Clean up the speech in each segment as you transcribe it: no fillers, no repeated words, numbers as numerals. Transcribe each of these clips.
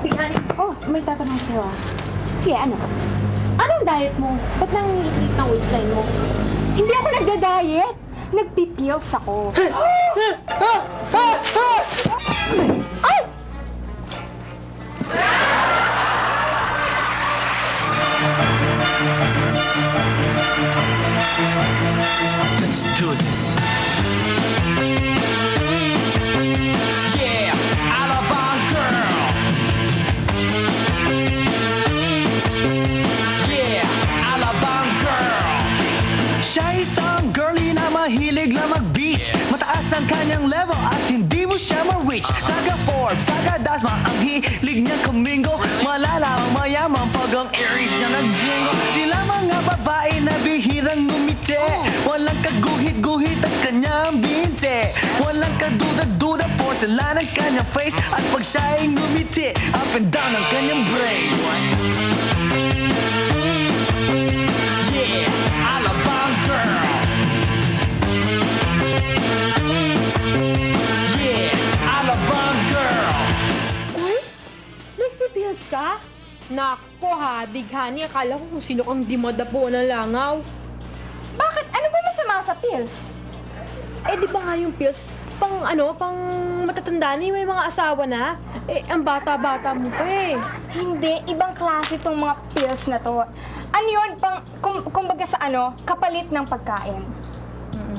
Big Honey. Oh, may tatanong sa'yo ah. Sige, ano? Anong diet mo? Ba't nang iiklit ng waistline mo? Hindi ako nagda-diet. Nagpipills ako. Ay! Let's do this. Yeah, Alabang girl. Yeah, Alabang girl. Siya isang girlie na mahilig lang mag-beach. Mataas ang kanyang level at hindi mo siya ma-reach. Saga Forbes, saga Dasma, ang hilig niyang kumingo. Malalaman mayaman pag ang Aries niya nag-jingo. Sila mga babae na bihirang ngumiti. Walang kaguhit-guhit ang kanyang binte. Walang kaduda-duda porcelain ang kanyang face. At pag siya ay ngumiti, up and down ang kanyang brain. Yeah, Alabang girl. Yeah, Alabang girl. Uy, nagpipills ka? Nako ha, Big Honey, akala ko kung sino kang dimadapo na langaw. Bakit? Ano ba masama sa pills? Eh, di ba nga yung pills, pang matatanda na yung may mga asawa na? Eh, ang bata-bata mo pa eh. Hindi, ibang klase itong mga pills na to. Ano yun? Kumbaga sa kapalit ng pagkain.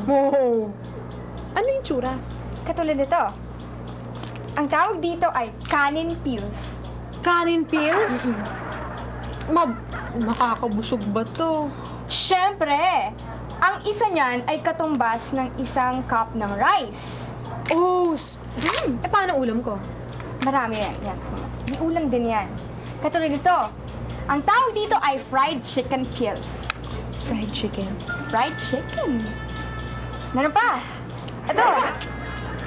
Oh. Ano yung tsura? Katulad nito. Ang tawag dito ay kanin pills. Kanin pills? Makakabusog ba to? Siyempre, ang isa niyan ay katumbas ng isang cup ng rice. Oh, eh paano ulam ko? Marami yan. May ulam din yan. Katulad nito, ang tawag dito ay fried chicken pills. Fried chicken. Fried chicken. Meron pa. Ito,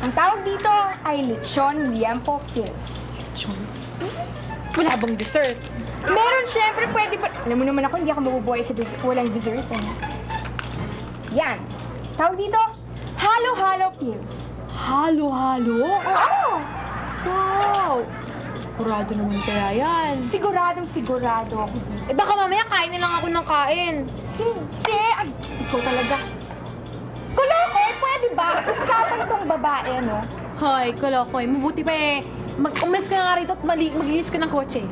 ang tawag dito ay lechon liempo pills. Chon. Wala bang dessert? Meron, syempre, pwede pa. Alam mo naman ako, hindi ako mabubuhay sa walang dessert. Yan. Tawag dito, halo-halo pills. Halo-halo? Oo! Wow! Kurado naman kaya yan. Siguradong sigurado ako. Eh baka mamaya kain na lang ako ng kain. Hindi! Ay, ikaw talaga. Kulokoy, pwede ba? Usapan tong babae, no? Hoy, Kolokoy, mabuti pa eh. Umalis ka na nga rito at maglinis ka ng kotse.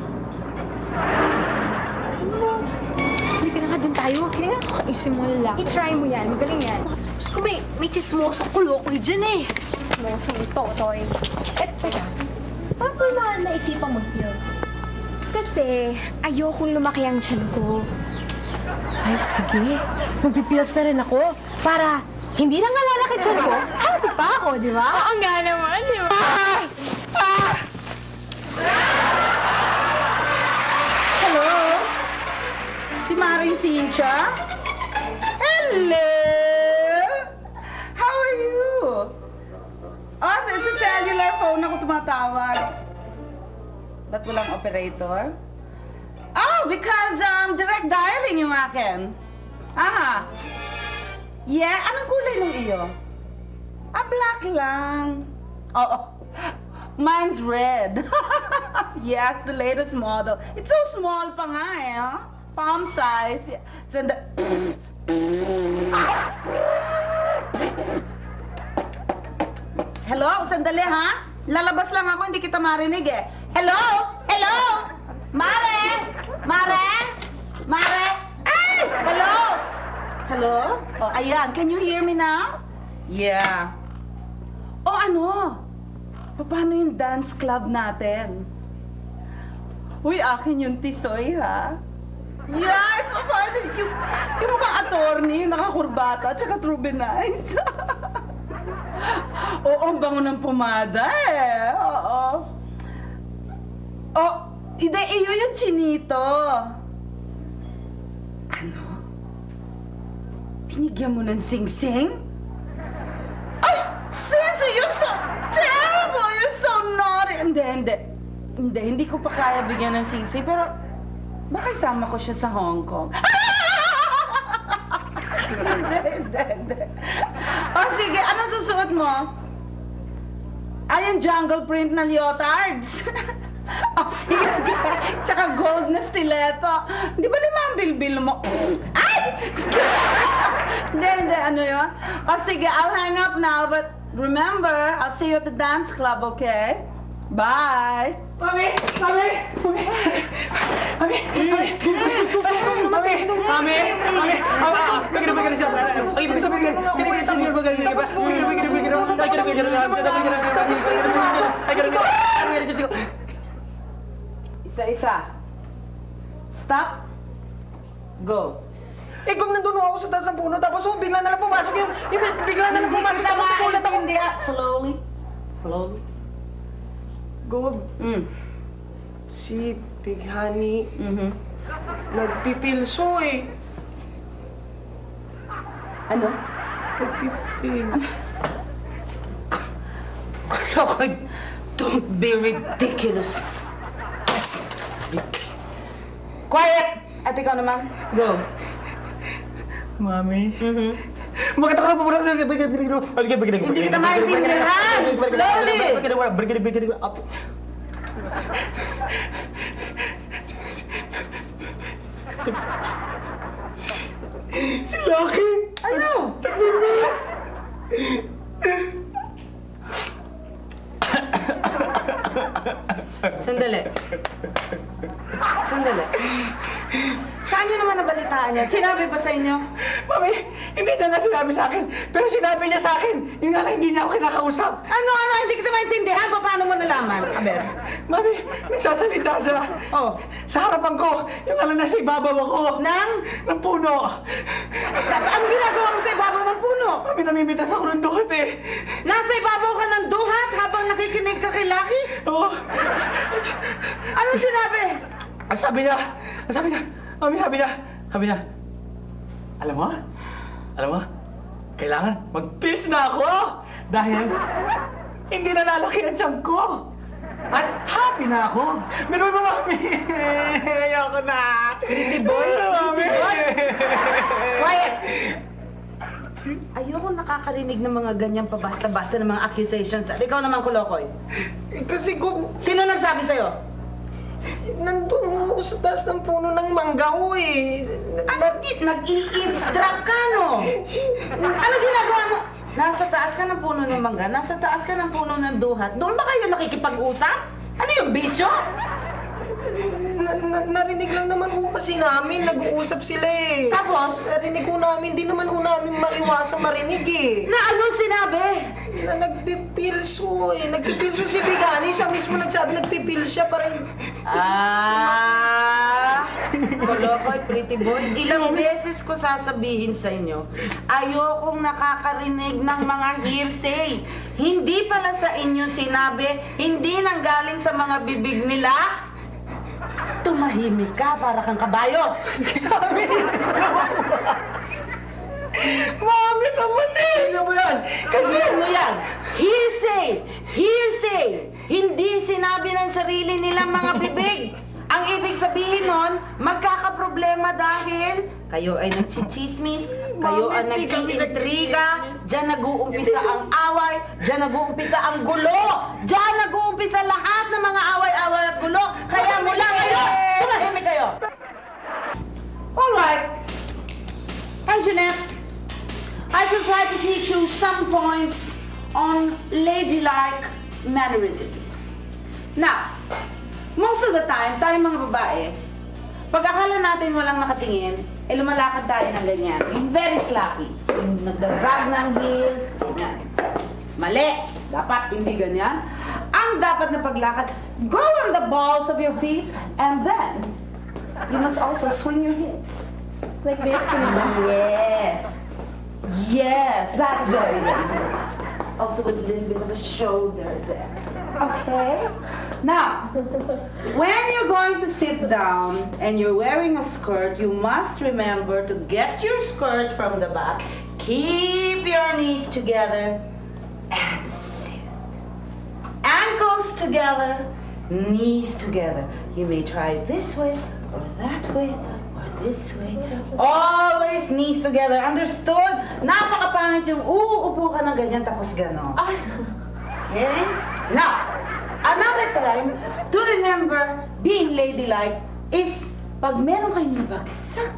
Hindi ka na nga doon tayo. Hindi nga. Kaisin mo lalaki. I-try mo yan. Magaling yan. Gusto ko may chismosa Kolokoy dyan eh. Mosong totoy. Teka, bakit mo naman naisipan mag-pills? Kasi, ayokong lumaki ang tiyan ko. Ay, sige. Magpipills na rin ako para hindi na nga lalaki tiyan ko. Happy pa ako, di ba? Oo nga naman, di ba? Hello? Si Maring Cynthia? Hello? How are you? Oh, this is cellular phone ako tumatawag. Ba't walang operator? Oh, because direct dialing yung akin. Ah. Yeah, anong kulay ng iyo? Ah, black lang. Oo. Mine's red. Yes, the latest model. It's so small pa nga eh, huh? Palm size. Hello? Sandali, ha? Lalabas lang ako, hindi kita marinig eh. Hello? Hello? Mare? Mare? Mare? Ay! Hello? Hello? Oh, ayan. Can you hear me now? Yeah. Oh, ano? Paano yung dance club natin? Uy, akin yung tisoy, ha? Yeah, it's a part of yung mga attorney, yung nakakurbata, tsaka trubenize. Oo, ang bango ng pumada, eh. Oo. Oh, hindi, iyo yung chinito. Ano? Binigyan mo ng sing-sing? Ay! Since you're so terrible! You're so naughty! Hindi ko pa kaya bigyan ng sing-sing, pero baka isama ko siya sa Hong Kong. Hindi. O sige, anong susuot mo? Ay, yung jungle print na leotards. Oh, sige. Tsaka gold na stiletto. Di ba 5 ang bilbil mo? Ay! Excuse me. Hindi, ano yun? Oh, sige, I'll hang up now, but remember, I'll see you at the dance club, okay? Bye! Mami! Mami! Mami! Mami! Mami! Mami! Mami! Isa-isa. Stop. Go. Eh kung nandun ako sa taas ng puno, tapos bigla na lang pumasok yung bigla na lang pumasok tapos nagulat ako. Hindi, slowly. Slowly. Gob, si Big Honey, nagpipilso eh. Ano? Nagpipil. Klokoy, don't be ridiculous. Quiet! At ikaw naman, go. Mami? Bakit ako na pumunta? Hindi kita maintindihan! Slowly! Si Lucky! Ano? Nagbibilis! Sandali. Sandali. Saan nyo naman nabalitaan yan? Sinabi ba sa inyo? Mami, hindi niya nga sinabi sa akin. Pero sinabi niya sa akin. Yung nga lang hindi niya ako kinakausap. Ano? Hindi kita maintindihan. Paano mo nalaman? Aber. Mami, nagsasalita siya. Oh. Sa harapan ko. Yung nga lang nasa ibabaw ako. Ng puno. Ano ginagawa mo sa ibabaw ng puno? Mami, namimitas ako ng duhat eh. Nasa ibabaw ka ng duhat habang nakikinig ka kay Lucky? Oo. Anong sinabi? Ang sabi niya, Mami, sabi niya, alam mo, kailangan mag-pills na ako dahil hindi na lalaki ang tiyan ko. At happy na ako. Meron mo, Mami. Ayoko na. Pretty boy? Mami. Quiet! Ayoko nakakarinig ng mga ganyang pabasta-basta ng mga accusations. At ikaw naman, Kulokoy. Eh, kasi Gob, Sino nagsabi sa'yo? nandun ako sa taas ng puno ng mangga ko eh. Nag-i-eavesdrop ka, no? Ano ginagawa mo? Nasa taas ka ng puno ng mangga, nasa taas ka ng puno ng duhat. Doon ba kayo nakikipag-usap? Ano yung bisyo? Narinig lang naman po kasi namin, nag-uusap sila eh. Tapos? Narinig ko namin, di naman po namin maiwasang marinig eh. Na anong sinabi? Na nagpipilso eh. Nagpipilso si Bigani, siya mismo nagsabi nagpipil siya para Kulokoy, pretty boy. Ilang beses ko sasabihin sa inyo, ayokong nakakarinig ng mga hearsay. Hindi pala sa inyo sinabi, hindi nanggaling sa mga bibig nila. Tumahimik ka para kang kabayo. Mami naman eh. Ano ba yan? Kasi ano yan? Hearsay! Hearsay! Hindi sinabi ng sarili nilang mga bibig. Ang ibig sabihin nun, magkakaproblema dahil kayo ay nagchichismis, kayo ay nag-iintriga, dyan nag-uumpisa ang away, dyan nag-uumpisa ang gulo, dyan nag-uumpisa lahat ng mga away-away at gulo. Kaya mula ngayon, tumahimik kayo. Alright. Hi, Jeanette. I shall try to teach you some points on ladylike mannerism. Now, most of the time, tayong mga babae, pag akala natin walang nakatingin, eh lumalakad tayo ng ganyan. Yung very sloppy. Yung nagdadrag ng heels, ganyan. Mali. Dapat hindi ganyan. Ang dapat na paglakad, go on the balls of your feet, and then, you must also swing your hips. Like this, ganun. Yes. Yes, that's very good. Also with a little bit of a shoulder there. Okay? Now, when you're going to sit down and you're wearing a skirt, you must remember to get your skirt from the back, keep your knees together, and sit. Ankles together, knees together. You may try this way, or that way, or this way. Always knees together. Understood? Napakapangit yung uuupo ka ng ganyan tapos gano'n. Okay? Now, another another time to remember being ladylike is pag meron kayong nabagsak,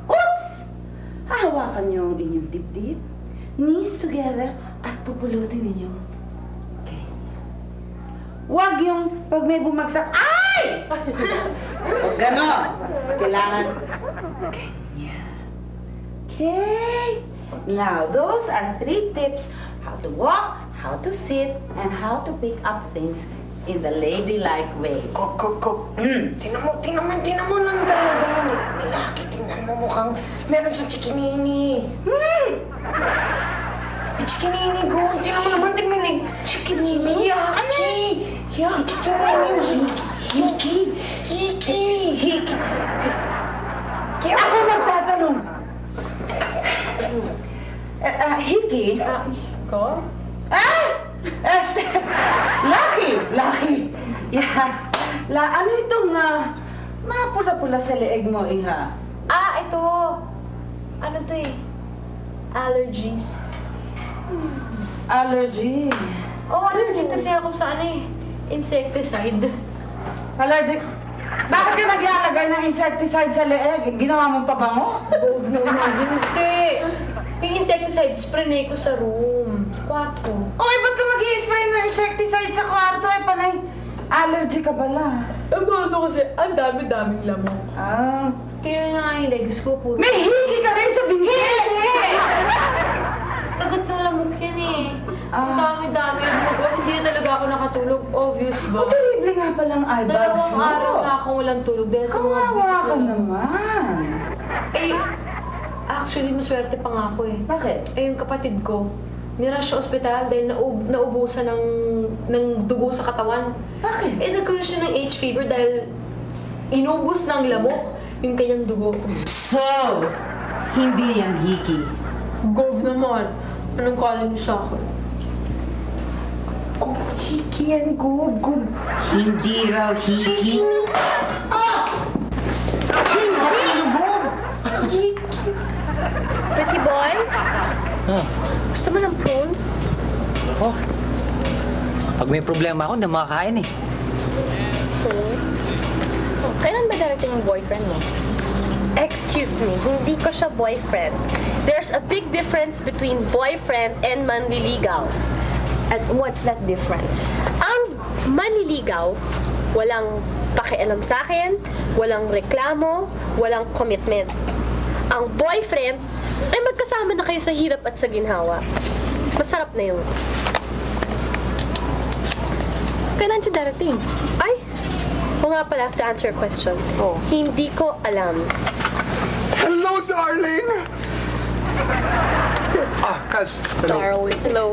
oops! Hahawakan niyo ang inyong dibdib, knees together, at pupulutin ninyo. Okay. Huwag yung pag may bumagsak, ay! Huwag ganon. Kailangan ganyan. Okay. Now, those are 3 tips: how to walk, how to sit, and how to pick up things in the ladylike way. Kok. Mm. Tingnan mo lang talaga yun eh. Milaki, tingnan mo mukhang meron sa chikinini. Chikinini, go. Tingnan mo naman, tingnan mo. Chikinini, yaki. Yaki, chikinini. Hiki. Ako magtatanong. Hiki? Ko? Lucky. Yeah. Ano itong mapula-pula sa leeg mo, Iha? Ito. Ano to eh? Allergies. Allergy. Allergic kasi ako sa insecticide. Allergic? Bakit ka naglalagay ng insecticide sa leeg? Ginawa mong pabango? Huwag naman, hindi. Yung insecticide, spray ko sa room, sa kwarto. Ba't ka mag-i-spray ng insecticide sa kwarto? Panay allergy ka pala. Kasi, ang dami-daming lamok. Tingnan niya nga yung legs ko, puro. May hiki ka rin sa bingi! Kagat ng lamok yan eh. Ang dami-dami. Hindi na talaga ako nakatulog. Obvious ba? Terrible nga palang eye bags Dalawang mo. araw na akong walang tulog dahil sa mga Kawawa visit ka ko lang. naman. Actually, maswerte pa nga ako eh. Bakit? Yung kapatid ko, nirush sa ospital dahil naubusan ng dugo sa katawan. Bakit? Nagkaroon siya ng H fever dahil inubos ng lamok yung kanyang dugo. So, hindi yan hiki. Gov naman. Anong kala niyo sa akin? Hiki yan, go. Hindi raw hiki. Pretty boy? Gusto mo ng prawns? Pag may problema ako, hindi makakain eh. Kailan ba darating ang boyfriend mo? Excuse me, hindi ko siya boyfriend. There's a big difference between boyfriend and manliligaw. At what's that difference? Ang manliligaw, walang pakialam sa akin, walang reklamo, walang commitment. Ang boyfriend, ay magkasama na kayo sa hirap at sa ginhawa. Masarap na yun. Kailan siya darating? Ay! O nga pala, I have to answer your question. Hindi ko alam. Hello, darling! Kaz. Hello. Darling. Hello.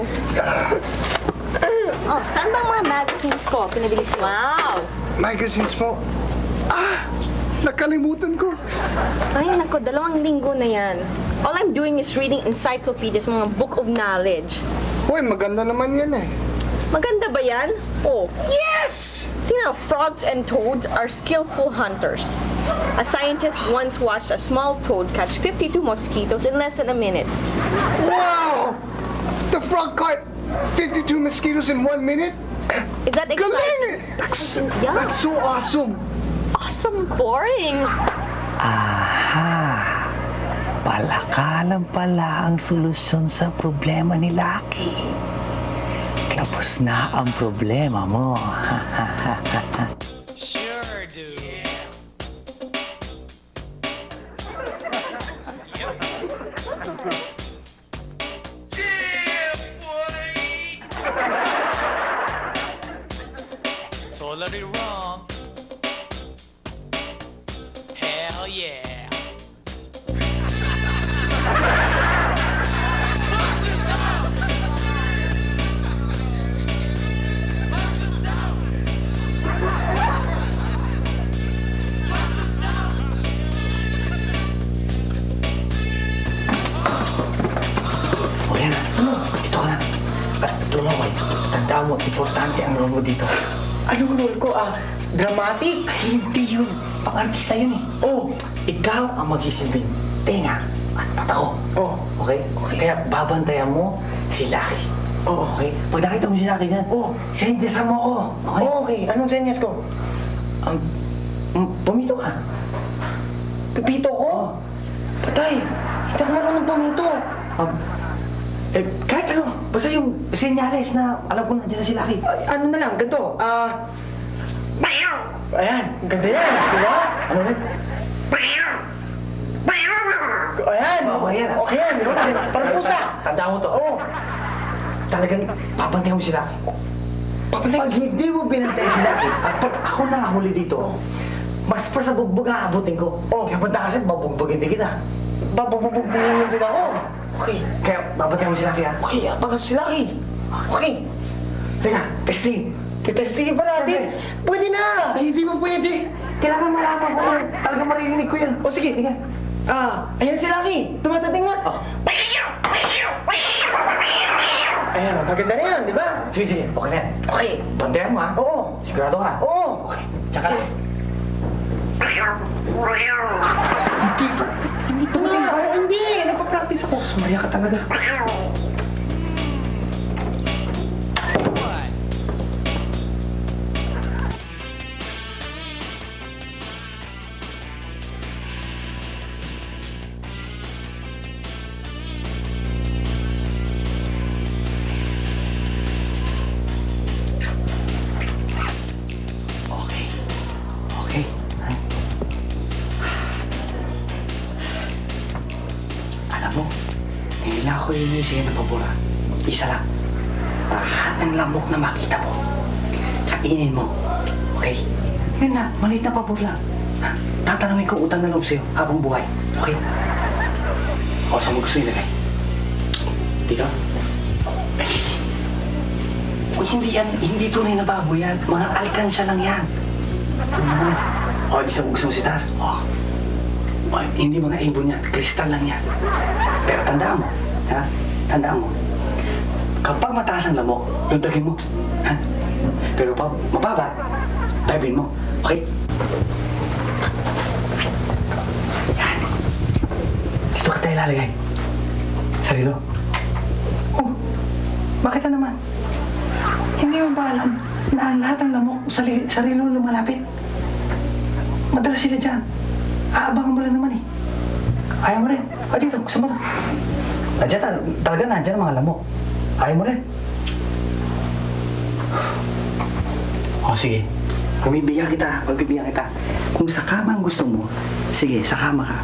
Saan bang mga magazines ko? Pinabilis mo. Wow! Magazines mo? Nakalimutan ko. Ay, nako, 2 linggo na yan. All I'm doing is reading encyclopedias, mga book of knowledge. Uy, maganda naman yan eh. Maganda ba yan? Yes! Tingnan, frogs and toads are skillful hunters. A scientist once watched a small toad catch 52 mosquitoes in less than a minute. Wow! The frog caught 52 mosquitoes in 1 minute? Is that Galing! exciting? Yeah. That's so awesome! Awesome boring. Aha! Palakalan pala ang solusyon sa problema ni Lucky. Tapos na ang problema mo. Sure, dude. Yeah, boy. Totally wrong. Hell yeah. Okay na. Dito ka na. Tulong ko. Tandaan mo, importante ang role mo dito. Anong role ko, dramatic? Ay, hindi yun. Pang-artista yun eh. Ikaw ang magsisilbing tenga at mata ko. Okay? Kaya babantayan mo si Lucky. Oo. Okay? Pag nakita mo si Lucky dyan, sendesan mo ako. Okay? Okay, anong senyas ko? Pumito ka. Pipito ko? Patay, hindi ako marunong pumito. Kahit ano, basta yung senyales na alam ko nandiyan na si Lucky. Ano na lang, ganito, ayan, ganda yan, di ba? Ano ulit? Ayan, Okay yan, ah. okay yan, di ba? Parang pusa. Tandaan mo to. Oo. Talagang papantayan mo si Lucky. Pag hindi mo binantay si Lucky, at pag ako nakahuli dito, mas pa sa bugbog aabutin ko. Kaya punta kasi, babugbogin din kita. Babubugbugin mo din ako. Okay. Kaya babantayan mo si Lucky, ha? Okay, abangan si Lucky. Okay. Teka, testing. Kitestingin pa natin. Pwede na. Ay, hindi mo pwede. Kailangan malaman ko kung talagang maririnig ko yan. O sige. Sige. Ayan si Lucky. Tumatating nga. Ayan, maganda na yan, di ba? Sige, okay na yan. Okay. Bantayan mo, ha? Oo. Sigurado ka? Oo. Okay, tsaka lang. Hindi pa nga. Hindi. Nagpa-practice ako. Sumaya ka talaga. Okay. Okay. Alam mo, hindi na ako yun sa'yo na pabura. Isa lang. Lahat ng lamok na makita mo, kainin mo. Okay? Yun na, maliit na pabor lang. Ha? Tatanungin ko utang na loob sa'yo habang buhay. Okay? O, saan mo gusto ilagay? Dito? Ay. O, hindi tunay na baboy yan. Mga alkansya lang yan. Ano naman? O, dito mo gusto mo si taas? O, hindi mga ibon yan. Kristal lang yan. Pero tandaan mo, ha? Tandaan mo. Kapag mataas ang lamok, dundagin mo. Ha? Pero pag mababa, tabin mo. Okay? Yan. Dito ka tayo lalagay. Sarilo. Oh, bakit na naman? Hindi mo ba alam na ang lahat ng lamok sa relo lumalapit? Madalas sila dyan. Aabangan mo lang naman eh. Ayaw mo rin. Dito, gusto mo to. Talaga nandiyan ang mga lamok. Ayaw mo rin. Sige. Pagbibigyan kita. Kung sa kama ang gusto mo, sige, sa kama ka.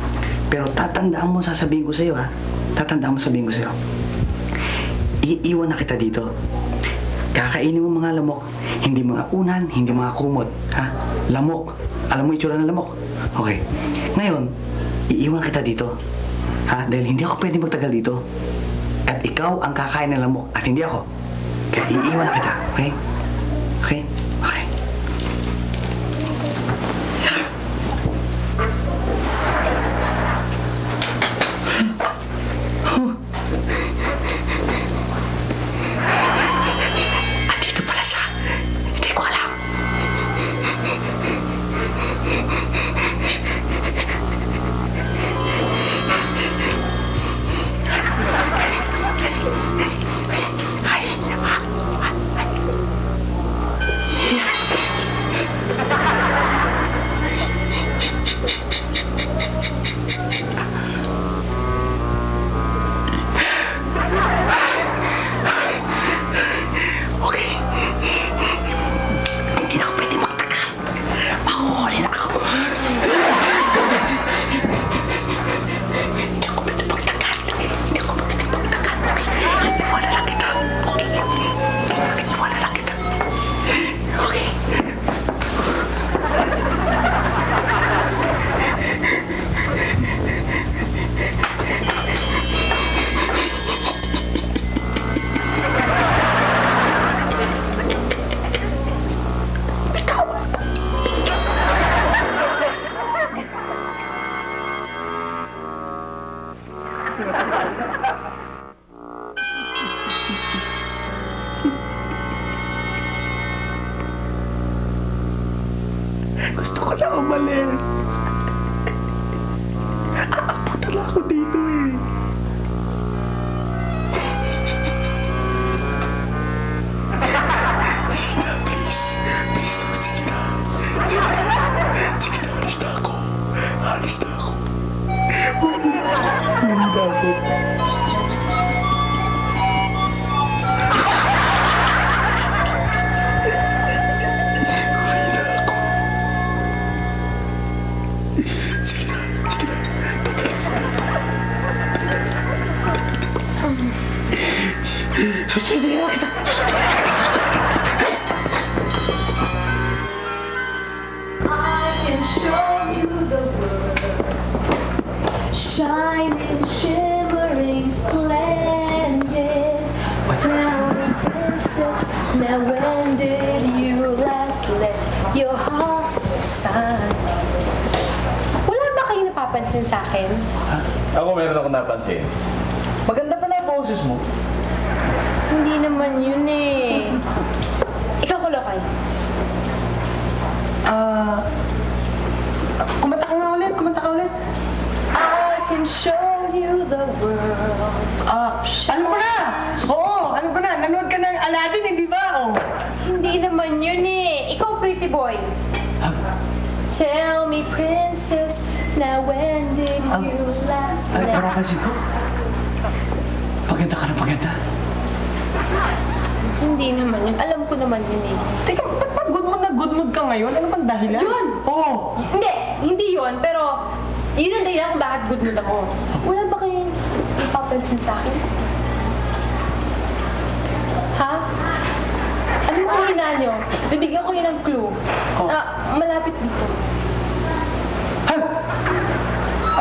Pero tatandaan mo sasabihin ko sa'yo, ha? Tatandaan mo sasabihin ko sa'yo. Iiwan na kita dito. Kakainin mo mga lamok. Hindi mga unan, hindi mga kumot. Ha? Lamok. Alam mo itsura ng lamok? Okay. Ngayon, iiwan kita dito. Ha? Dahil hindi ako pwede magtagal dito. At ikaw ang kakain ng lamok at hindi ako. Kaya iiwan na kita. Okay? Okay? Okay. Dito pala siya. Hindi ko alam. Okay. Hindi na ako pwede magtagal. Mahuhuli na ako. Hindi ako pwede magtagal. Okay? Iiwan na lang kita. Okay? Iiwan na lang kita. Okay? Gusto ko lang umalis. Aabutan ako dito eh. I can show you the world, shining, shimmering, splendid. Tell me, princess, now when did you last let your heart shine? Wala ba kayo napapansin sa akin? Ako meron ako napansin. Maganda pala yung boses mo. Hindi naman yun eh. Ikaw, Kulokay. Kumanta ka nga ulit, kumanta ka ulit. I can show you the world. Alam ko na! Oo, alam ko na. Nanood ka ng Aladdin, hindi ba? Oh. Hindi naman yun eh. Ikaw, pretty boy. Tell me, princess, now when did you last Ay, let... parapansin ko. Paganda ka na paganda. Hindi naman yun. Alam ko naman yun eh. Teka, ba't pa good mood na good mood ka ngayon? Ano bang dahilan? Yun! Oo. Hindi yun. Pero, yun ang dahilan kung bakit good mood ako. Wala ba kayong ipapansin sa akin? Ha? Ano mo hina nyo? Bibigyan ko yun ng clue. Malapit dito.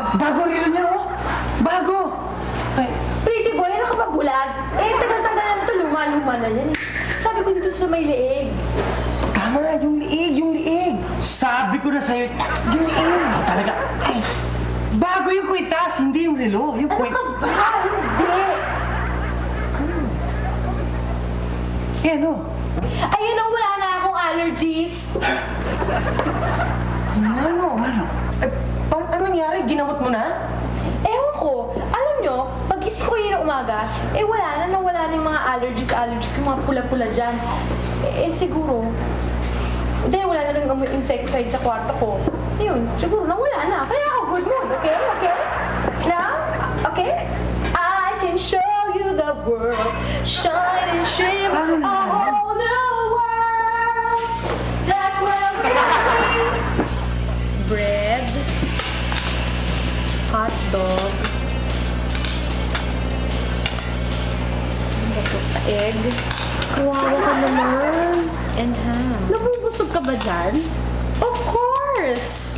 Bago rin niya, oh. Bago. Pretty boy, ano ka ba bulag? Eh, tagal-tagal na ito. Luma-luma na yan. Sabi ko dito sa may leeg. Tama, yung liig, yung liig. Sabi ko na sa'yo, Yung liig. ikaw talaga. Ay, Bago yung kwitas, hindi yung relo. Yung Ano ka ba? Hindi. Ano? Ayun o, wala na akong allergies. Ano? Eh, bakit ano nangyari? Ginamot mo na? Ewan ko. Alam nyo, pag gising ko yun ng umaga, nawala na yung mga allergies, yung mga pula-pula dyan. Siguro, dahil wala na rin amoy insecticide sa kwarto ko. Yun, siguro nawala na. Kaya ako good mood, okay? Okay? Now, okay? I can show you the world, shine and shimmer, a whole new world. That's where we're bread, hot dog, egg, kawawa ka naman, and ham. Nabubusog ka ba dyan? Of course!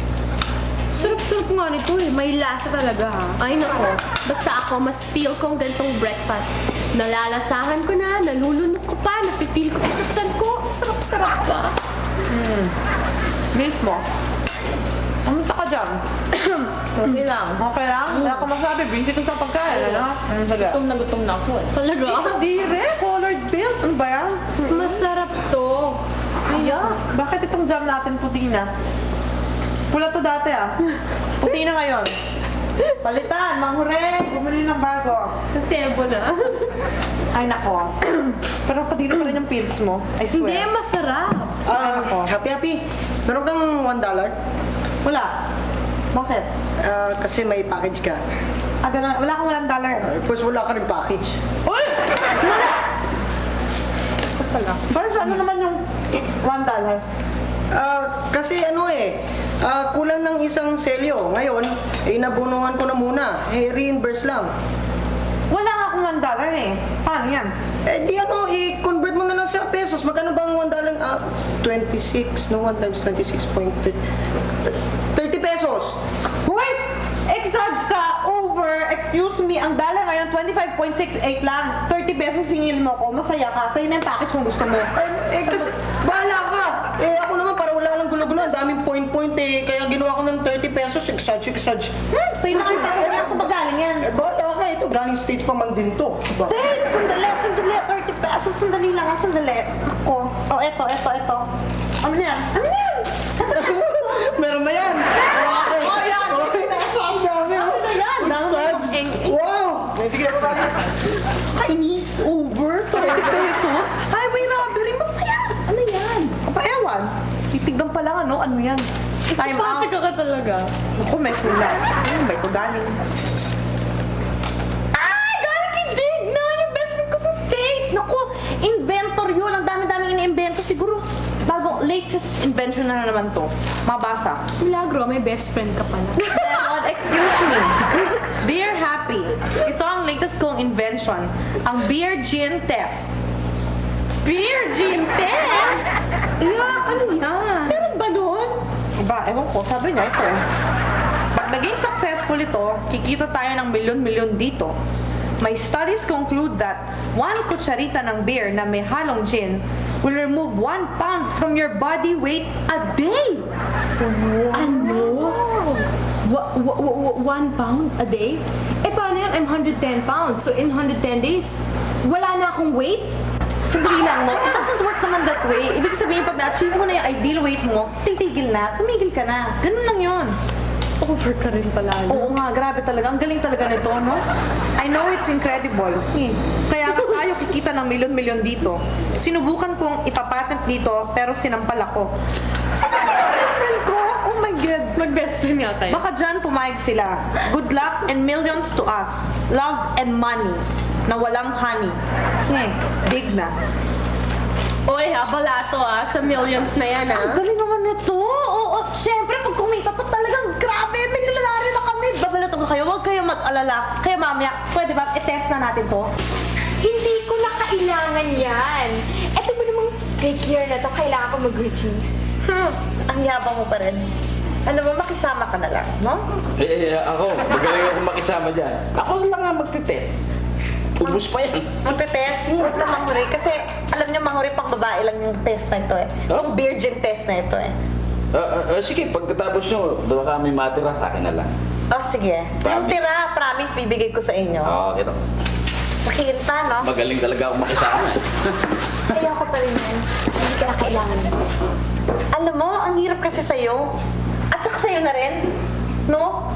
Sarap-sarap nga nito eh. May lasa talaga ha. Ay nako, basta ako mas feel kong ganitong breakfast. Nalalasahan ko na, nalulunok ko pa, napifeel ko pa sa tiyan ko. Sarap-sarap pa. Milk mo. Pumunta ka dyan. Okay lang. Okay lang? Wala ka masabi. Busy ka sa pagkain, ano? Ano talaga? Gutom na ako eh. Talaga? Hindi rin. Colored pills. Ano ba yan? Masarap to. Bakit itong jam natin puti na? Pula to dati ah. Puti na ngayon. Palitan, manghureng. Bumili ng bago. Sebo na. Ay nako. Pero padili pa rin yung pills mo. I Hindi, swear. masarap. Happy. Meron kang $1? Wala. Bakit? Kasi may package ka. Ganun. Wala kang $1. Pues wala ka rin package. Uy! Wala! Ito pala. Pero ano naman yung $1? Kasi kulang ng isang selyo. Ngayon, nabunuhan ko na muna. Reimburse lang. Wala nga akong $1 eh. Paano yan? I-convert mo na lang sa pesos. Magkano ba ang $1? 26, no? 1 times 26.30. 30 pesos. Wait! Exage ka over, excuse me, ang dollar ngayon 25.68 lang. 30 pesos singil mo ko, masaya ka. Sa'yo na yung package kung gusto mo. Kasi, bahala ka. Ako naman, para wala lang gulo-gulo. Ang daming point-point Kaya ginawa ko ng 30 pesos. Exage. Sa'yo na yung package yan. Sa pagaling yan. Bahala ka. Ito, galing stage pa man din to. State! Sandali! 30 pesos. Sandali lang ha, sandali. Ako. Eto. Ano yan? Meron ba yan? Okay. Oh, yan! 30 pesos! Exage. Wow! Sige, Kainis over 30 pesos? Ay, may robbery. Masaya! Ano yan? Ewan. Titignan pa lang ano yan? Time out. ka talaga. Ako, may sulat. Ano ba ito galing? Ay! Galing kay Digna! Yung best friend ko sa States! Naku! Inventor yun! Ang dami-daming ini-invento. Siguro, latest invention na naman to. Mabasa. Milagro, may best friend ka pala. Lemon excuse me. Dear Happy, ito ang latest kong invention, ang beer gin test. Beer gin test? Ano yan? Meron ba nun? Ba, ewan ko, sabi niya ito. Pag naging successful ito, kikita tayo ng milyon-milyon dito. My studies conclude that 1 kutsarita ng beer na may halong gin will remove 1 pound from your body weight a day. Ano? 1 pound a day? Eh, paano yan? I'm 110 pounds. So, in 110 days, wala na akong weight? Sandali lang, no? It doesn't work naman that way. Ibig sabihin, pag na-achieve mo na yung ideal weight mo, titigil na, tumigil ka na. Ganun lang yun. Over ka rin pala. Oo nga, grabe talaga. Ang galing talaga nito, no? I know it's incredible. Kaya nga tayo kikita ng milyon-milyon dito. Sinubukan kong ipapatent dito, pero sinampal ako. Best friend ko! Oh my God! Mag-best friend nga tayo. Baka dyan pumayag sila. Good luck and millions to us. Love and money. Na walang honey. Dig na. Oy, habala to sa millions na yan Ang galing naman nito. Oo, syempre pag kumita to talagang grabe. Milyonaryo na kami. Babalato ko kayo. Huwag kayo mag-alala. Kaya mamaya, pwede ba i-test na natin to? Hindi ko na kailangan yan. Eto ba namang fake year na to, kailangan ko mag-reduce. Ang yabang mo pa rin. Alam mo, makisama ka na lang, no? Ako, magaling ako makisama dyan. Ako lang nga magtitest. Ubus pa yan. Magte-test? Huwag na manghuri. Kasi alam niyo, manghuri pang babae lang yung test na ito eh. Yung virgin test na ito eh. Sige, pagkatapos nyo, baka may matira sa akin na lang. Oh, sige. Yung tira, promise, bibigay ko sa inyo. Oo, kita. Makita, no? Magaling talaga ako makisama. Ayoko pa rin yan. Hindi ka na kailangan. Alam mo, ang hirap kasi sa'yo. At saka sa'yo na rin. No?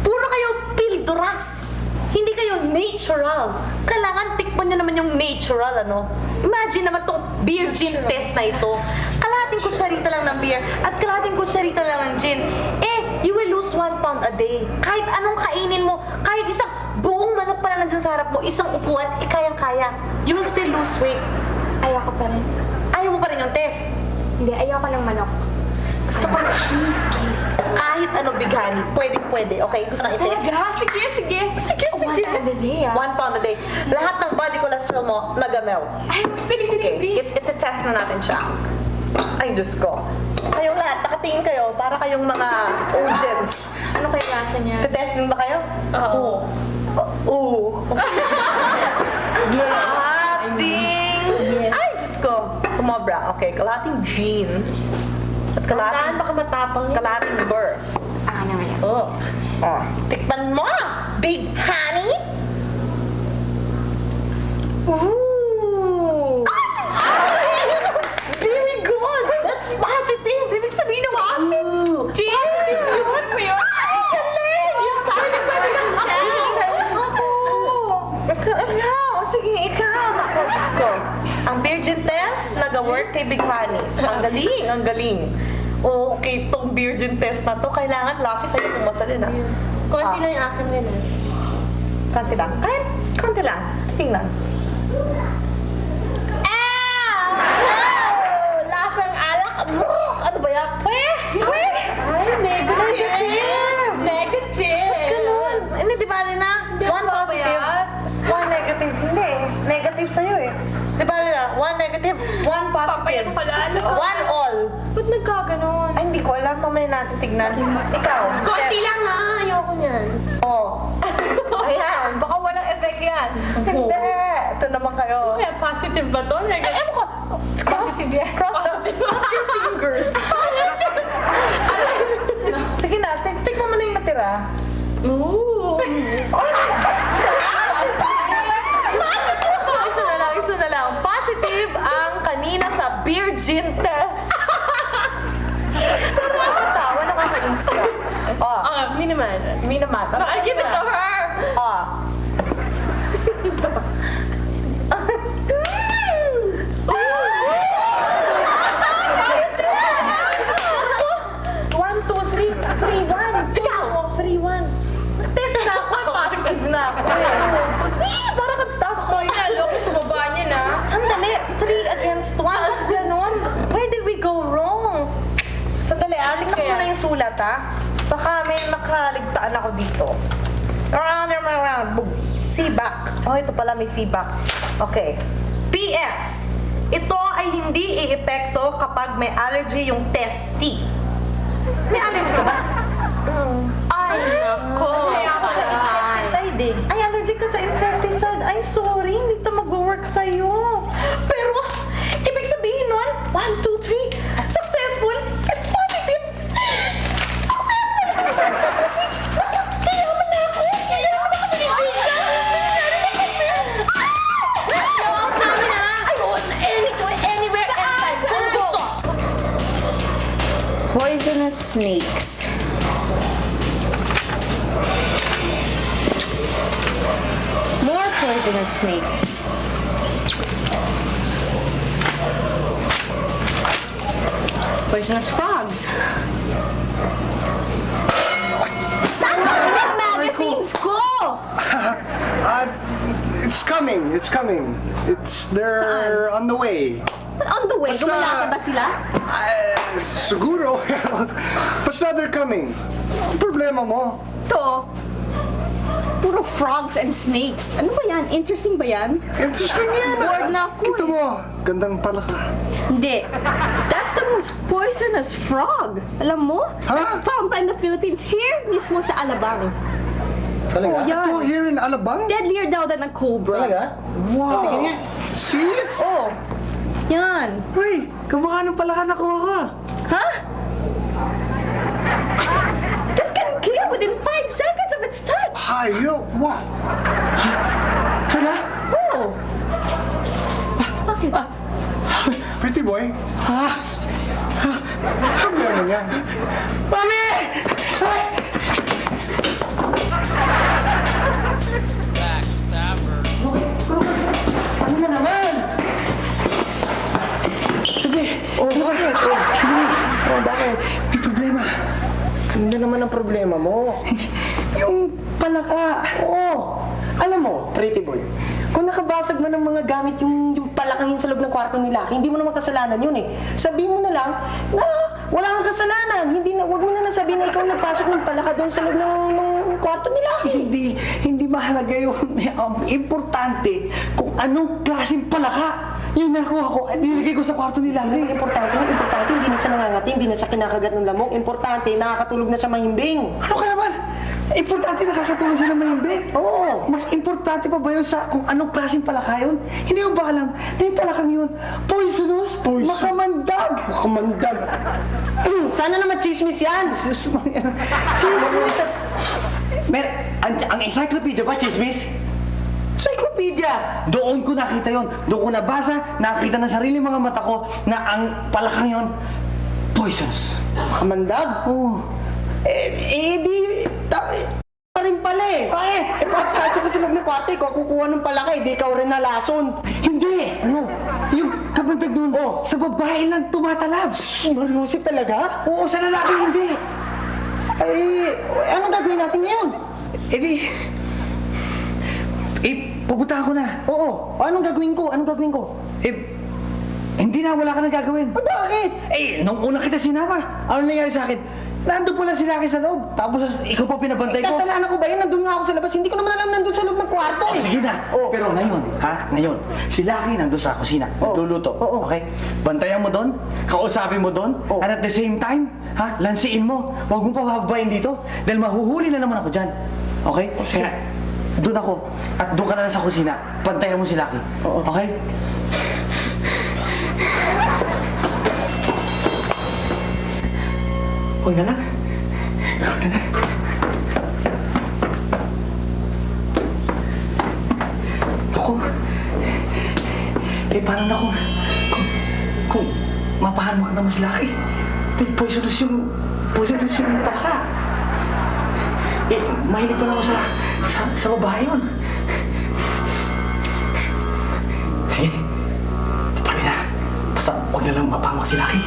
Puro kayo pilduras. Hindi kayo natural. Kailangan tikman nyo naman yung natural, ano? Imagine naman tong beer gin test na ito. Kalahating kutsarita lang ng beer at kalahating kutsarita lang ng gin. You will lose 1 pound a day. Kahit anong kainin mo, kahit isang buong manok pa lang nandiyan sa harap mo, isang upuan, kayang-kaya. You will still lose weight. Ayoko pa rin. Ayaw mo pa rin yung test. Hindi, ayoko ng manok. Gusto ko ng cheesecake. Kahit ano bighani, pwede. Okay, gusto na i-test? Talaga? Sige. Sige. 1 pound a day, 1 pound a day. Lahat ng body cholesterol mo, nagamel. Ay, dali, please. Iti-test na natin siya. Ay, Diyos ko. Kayong lahat, nakatingin kayo para kayong mga urgents. Ano kayo lasa niya? Iti-testing ba kayo? Oo. Oo. Kalahating... Ay, Diyos ko. Sumobra. Okay, kalahating gin. At Saan baka matapang yun? kalahating burr. Ano nga yan? Oh. Oh, tikman mo! Big honey! Ooh! Very good! That's positive! Ibig sabihin ng positive yun! Galing! Pwede kang ikaw! Sige, ikaw! Naku, Diyos ko. Ang virgin test, nag-work kay Big Honey. Ang galing. Okay, itong virgin test na to, kailangan lucky sa'yo pumasa din, ah. Konti lang yung akin din Konti lang. Kahit konti lang. Tingnan. Lasang alak. Ano ba yan? Ay, negative. Ganun. Hindi, di ba, na? One positive, one negative. Hindi, negative sa'yo eh. Di ba, na? One negative, one positive. One all. Ba't nagkaganon? Ay, hindi ko alam. Mamaya natin tignan. Ikaw. Konti test. lang nga. Ayoko niyan. Oh. Ayan. Baka walang effect yan. Hindi. Ito naman kayo. Kaya positive ba to? Ay, ewan ko. Cross your fingers. Sige na, tignan mo na yung natira. Ooh. Isa na lang. Positive ang kanina sa beer gin test. Sarap katawa, nakakainis ka. Me naman. Me naman. I'll give it to her. One, two, three, 3-1. Ikaw! 3-1. Test na ako. Positive na ako eh. Parang ka-stop ko. Lalo, tumaba niya na. Sandali. 3 against 1. Ganon. Where did we go wrong? Sandali, tingnan ko na yung sulat ha. Baka may makaligtaan ako dito. Around. Sibak. Oh, ito pala may sibak. Okay. PS. Ito ay hindi iepekto kapag may allergy yung testy. May allergy ka ba? Ay, nako. Sa insecticide eh. Ay, allergic ka sa insecticide. Ay, sorry. Hindi ito mag-work sa'yo. Pero, ibig sabihin nun, 1, 2, 3, successful and positive. Successful and positive. Kayaman na ako. Kayaman na kami. Anywhere and time. Saan ko? Poisonous snakes. More poisonous snakes. Poisonous frogs. Saan ba ang magazines ko? It's coming. They're on the way. On the way, Basta- gumalaki ba sila? Siguro. Basta they're coming. Ang problema mo? To. Puro frogs and snakes. Ano ba yan? Interesting ba yan? Interesting yan. Bored na ako Kita mo, gandang pala ka. Hindi. That's the most poisonous frog. Alam mo? Huh? That's found in the Philippines. Here, mismo sa Alabang. Oh, yan. Ito here in Alabang? Deadlier daw than a cobra. Wow. Seeds? Oh. Yan. Uy, kamukha ng pala ka nakuha ko. Huh? This can kill within 5 seconds of its touch. Hayo. Wow. Tara. Oh. Bakit? Pretty boy. Ha? Problema niya. Mami! Backstabbers. Ano na naman? Sige. Oh, bakit? Oh, sige. Oh, bakit? May problema. Ano na naman ang problema mo? Yung palaka. Oo. Alam mo, pretty boy, kung nakabasag mo ng mga gamit yung palakang yun sa loob ng kwarto ni Lucky, hindi mo naman kasalanan yun eh. Sabihin mo na lang na wala kang kasalanan. Huwag mo na lang sabihin na ikaw nagpasok ng palaka doon sa loob ng kwarto ni Lucky. Hindi mahalaga yun. Importante kung anong klaseng palaka. Yung nakuha ko, nilagay ko sa kwarto ni Larry. Importante, hindi na siya nangangati, hindi na siya kinakagat ng lamok. Importante, nakakatulog na siya mahimbing. Ano ka naman? Importante nakakatulong siya ng mahimbing. Oo. Mas importante pa ba yun sa kung anong klaseng palaka yun? Hindi mo ba alam na yung palakang yun, poisonous, makamandag. Makamandag. Sana naman chismis yan. Chismis. Ang encyclopedia ba, chismis? Encyclopedia! Doon ko nakita yon. Doon ko nabasa, nakita ng sarili mga mata ko na ang palakang yon, poisonous. Makamandag? Oo. Pa rin pala eh. Bakit? Eh, papasok ka sa loob ng kwarto, ikaw kukuha ng palaka, di ikaw rin nalason. Hindi! Ano? Yung kabandag doon, sa babae lang tumatalab. Marunong talaga? Oo, sa lalaki hindi. Ay, anong gagawin natin ngayon? Pupuntahan ko na. Oo. Anong gagawin ko? Hindi na, wala ka nang gagawin. Bakit? Nung una kita sinama, ano nangyari sa akin? Nandun pala si Lucky sa loob. Tapos ikaw pa pinabantay ko. Kasalanan ko ba yun? Nandun nga ako sa labas. Hindi ko naman alam nandun sa loob ng kwarto eh. Sige na. Pero ngayon, ngayon, si Lucky nandun sa kusina, nagluluto. Okay? Bantayan mo doon, kausapin mo doon, and at the same time, lansiin mo. Huwag mo pa bababain dito, dahil mahuhuli na naman ako dyan. Okay? Kaya, doon ako, at doon ka na lang sa kusina. Bantayan mo si Lucky. Okay? Huwag na lang. Ako, paano na kung mapahamak na mas laki? Dahil poisonous yung baka. Mahilig pa na ako sa babae yun. Sige, paano na? Basta huwag na lang mapahamak si Lucky.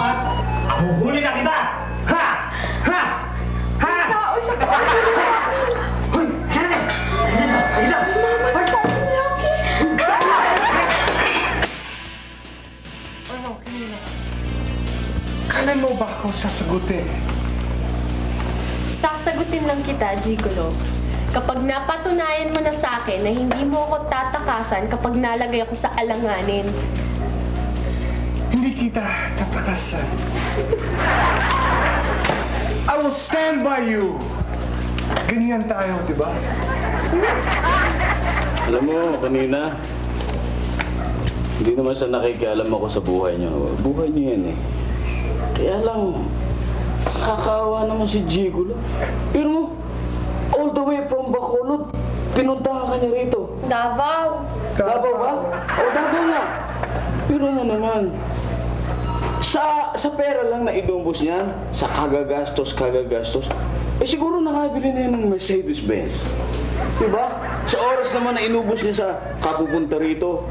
ha? Ahuhuli na kita! Ha? Ha? Ha? Tao sa kwarto ni Lucky. Hoy! Henry! Halika! Halika! Ano, Camila? Kailan mo ba ako sasagutin? Sasagutin lang kita, Gigolo. Kapag napatunayan mo na sa akin na hindi mo ako tatakasan kapag nalagay ako sa alanganin. Hindi kita tatakasan. I will stand by you. Ganyan tayo, di ba? Alam mo, kanina, hindi naman siya nakikialam ako sa buhay niyo. Buhay niyo yan eh. Kaya lang, kakaawa naman si Gigolo. Pero mo, all the way from Bacolod, pinuntahan ka niya rito. Davao. Davao ba? O Davao nga. Pero ano naman, sa pera lang na inumbos niyan, sa kagagastos, eh siguro nakabili na yan ng Mercedes-Benz. Diba? Sa oras naman na inubos niya sa kapupunta rito,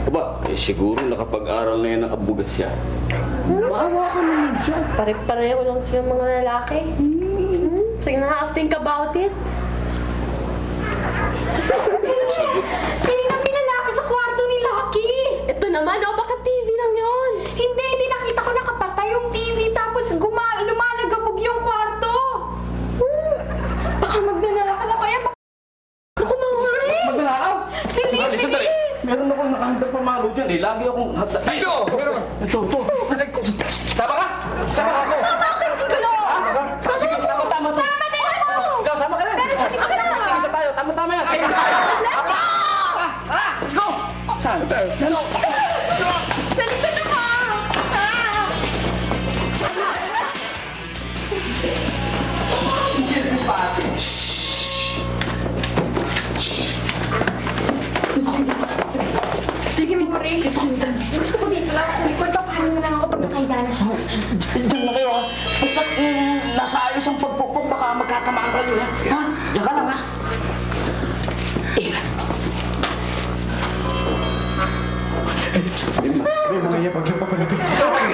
aba, eh siguro nakapag-aral na yan ng abugas siya. Maawa ka naman dyan. Pare-pareho lang silang mga lalaki. Sige na, think about it. Kanina pinalaki sa kwarto ni Lucky. Ito naman, oh, baka TV lang yon. Hindi nakita ko nakapatay yung TV tapos lumalagabog yung kwarto. Baka magnanakaw na kaya. Naku, mga rin. Magnanakaw? Dali, Sandali. Meron akong nakahandang pamalo dyan eh. Lagi akong handa. Ay, ito! Meron! Ito. Sama ka? Sama ka ako! Sama akin, Gigolo! Sige, tama. Sama din ako! Ikaw, sama ka rin! Pero hindi ka na! Isa tayo, tama yan! Sige, tara! Let's go! Saan? Sa likod ako! Sige, Mori. Gusto ko dito lang sa likod. Paano na lang ako pag nakahiga na siya? Diyan na kayo ha. Basta nasa ayos ang pagpupok, baka magkatamaan kayo ha. Ha? Diyan ka lang ha. May mga yapag na papalapit. Okay.